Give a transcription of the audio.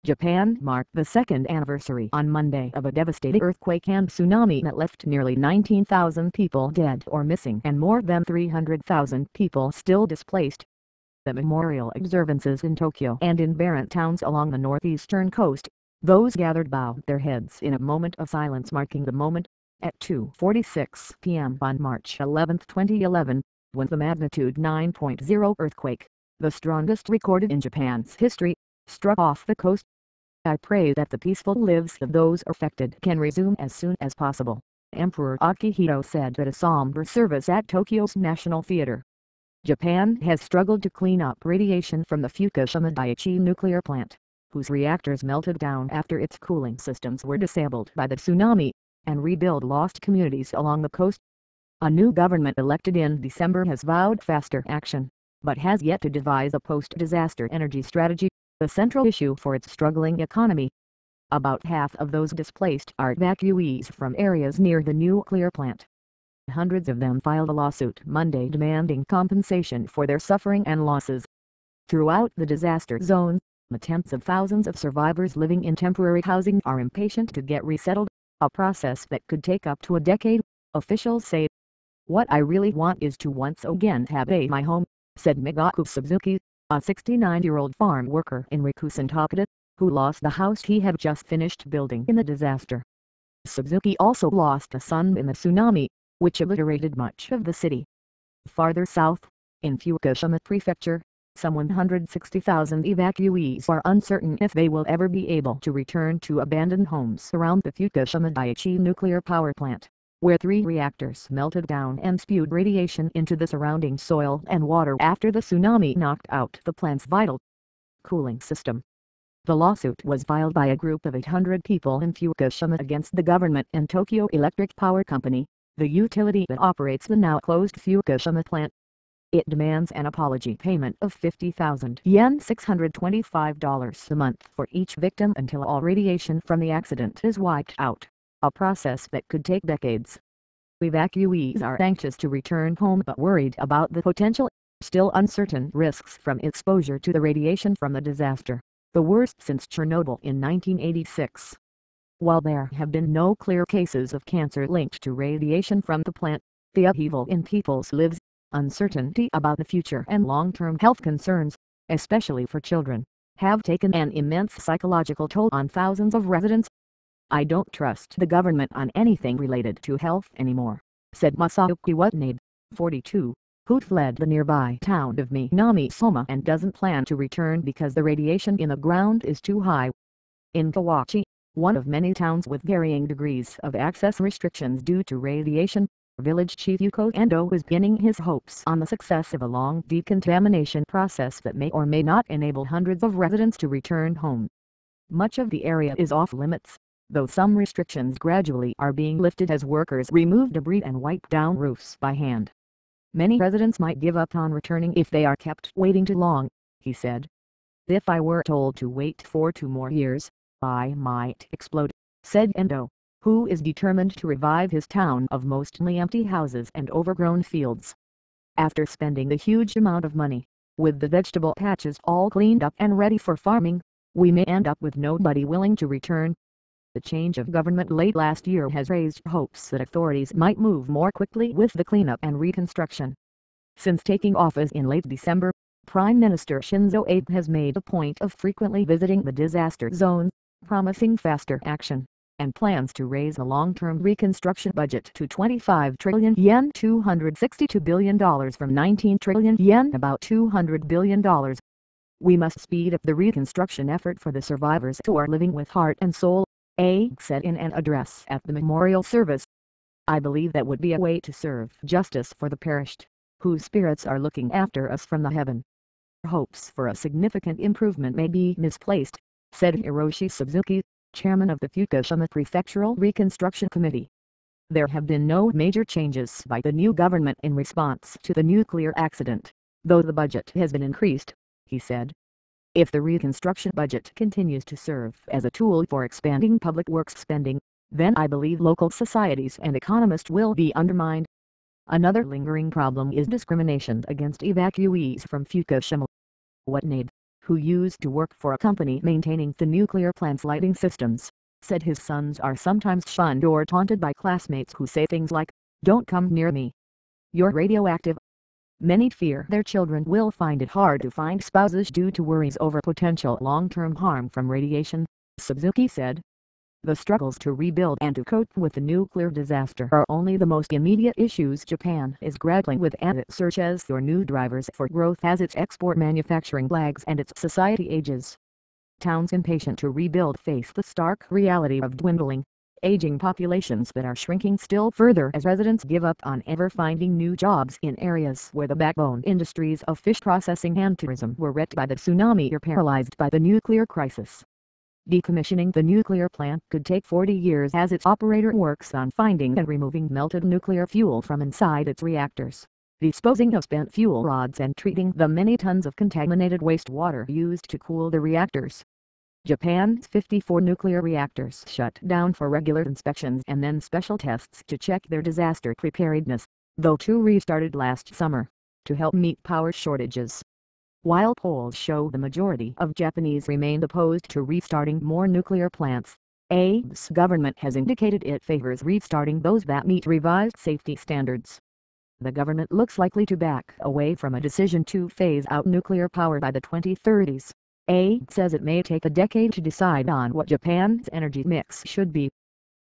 Japan marked the second anniversary on Monday of a devastating earthquake and tsunami that left nearly 19,000 people dead or missing and more than 300,000 people still displaced. The memorial observances in Tokyo and in barren towns along the northeastern coast, those gathered bowed their heads in a moment of silence marking the moment, at 2:46 p.m. on March 11, 2011, when the magnitude 9.0 earthquake, the strongest recorded in Japan's history, struck off the coast. I pray that the peaceful lives of those affected can resume as soon as possible, Emperor Akihito said at a somber service at Tokyo's National Theatre. Japan has struggled to clean up radiation from the Fukushima Daiichi nuclear plant, whose reactors melted down after its cooling systems were disabled by the tsunami, and rebuild lost communities along the coast. A new government elected in December has vowed faster action, but has yet to devise a post-disaster energy strategy, the central issue for its struggling economy. About half of those displaced are evacuees from areas near the nuclear plant. Hundreds of them filed a lawsuit Monday demanding compensation for their suffering and losses. Throughout the disaster zone, the tens of thousands of survivors living in temporary housing are impatient to get resettled, a process that could take up to a decade, officials say. What I really want is to once again have my home, said Migaku Suzuki, a 69-year-old farm worker in Rikusen, Takeda, who lost the house he had just finished building in the disaster. Suzuki also lost a son in the tsunami, which obliterated much of the city. Farther south, in Fukushima Prefecture, some 160,000 evacuees are uncertain if they will ever be able to return to abandoned homes around the Fukushima Daiichi nuclear power plant, where 3 reactors melted down and spewed radiation into the surrounding soil and water after the tsunami knocked out the plant's vital cooling system. The lawsuit was filed by a group of 800 people in Fukushima against the government and Tokyo Electric Power Company, the utility that operates the now-closed Fukushima plant. It demands an apology payment of 50,000 yen $625 a month for each victim until all radiation from the accident is wiped out, a process that could take decades. Evacuees are anxious to return home but worried about the potential, still uncertain risks from exposure to the radiation from the disaster, the worst since Chernobyl in 1986. While there have been no clear cases of cancer linked to radiation from the plant, the upheaval in people's lives, uncertainty about the future and long-term health concerns, especially for children, have taken an immense psychological toll on thousands of residents. I don't trust the government on anything related to health anymore, said Masayuki Watanabe, 42, who fled the nearby town of Minami-Soma and doesn't plan to return because the radiation in the ground is too high. In Kawachi, one of many towns with varying degrees of access restrictions due to radiation, village chief Yuko Endo is pinning his hopes on the success of a long decontamination process that may or may not enable hundreds of residents to return home. Much of the area is off limits, though some restrictions gradually are being lifted as workers remove debris and wipe down roofs by hand. Many residents might give up on returning if they are kept waiting too long, he said. If I were told to wait for 2 more years, I might explode, said Endo, who is determined to revive his town of mostly empty houses and overgrown fields. After spending a huge amount of money, with the vegetable patches all cleaned up and ready for farming, we may end up with nobody willing to return. The change of government late last year has raised hopes that authorities might move more quickly with the cleanup and reconstruction. Since taking office in late December, Prime Minister Shinzo Abe has made a point of frequently visiting the disaster zone, promising faster action, and plans to raise the long-term reconstruction budget to 25 trillion yen $262 billion from 19 trillion yen about $200 billion. We must speed up the reconstruction effort for the survivors who are living with heart and soul, Abe said in an address at the memorial service. I believe that would be a way to serve justice for the perished, whose spirits are looking after us from the heaven. Hopes for a significant improvement may be misplaced, said Hiroshi Suzuki, chairman of the Fukushima Prefectural Reconstruction Committee. There have been no major changes by the new government in response to the nuclear accident, though the budget has been increased, he said. If the reconstruction budget continues to serve as a tool for expanding public works spending, then I believe local societies and economists will be undermined. Another lingering problem is discrimination against evacuees from Fukushima. Watanabe, who used to work for a company maintaining the nuclear plant's lighting systems, said his sons are sometimes shunned or taunted by classmates who say things like, "Don't come near me. You're radioactive." Many fear their children will find it hard to find spouses due to worries over potential long-term harm from radiation, Suzuki said. The struggles to rebuild and to cope with the nuclear disaster are only the most immediate issues Japan is grappling with, and it searches for new drivers for growth as its export manufacturing lags and its society ages. Towns impatient to rebuild face the stark reality of dwindling, aging populations that are shrinking still further as residents give up on ever finding new jobs in areas where the backbone industries of fish processing and tourism were wrecked by the tsunami or paralyzed by the nuclear crisis. Decommissioning the nuclear plant could take 40 years as its operator works on finding and removing melted nuclear fuel from inside its reactors, disposing of spent fuel rods and treating the many tons of contaminated wastewater used to cool the reactors. Japan's 54 nuclear reactors shut down for regular inspections and then special tests to check their disaster preparedness, though 2 restarted last summer, to help meet power shortages. While polls show the majority of Japanese remained opposed to restarting more nuclear plants, Abe's government has indicated it favors restarting those that meet revised safety standards. The government looks likely to back away from a decision to phase out nuclear power by the 2030s. Abe says it may take a decade to decide on what Japan's energy mix should be.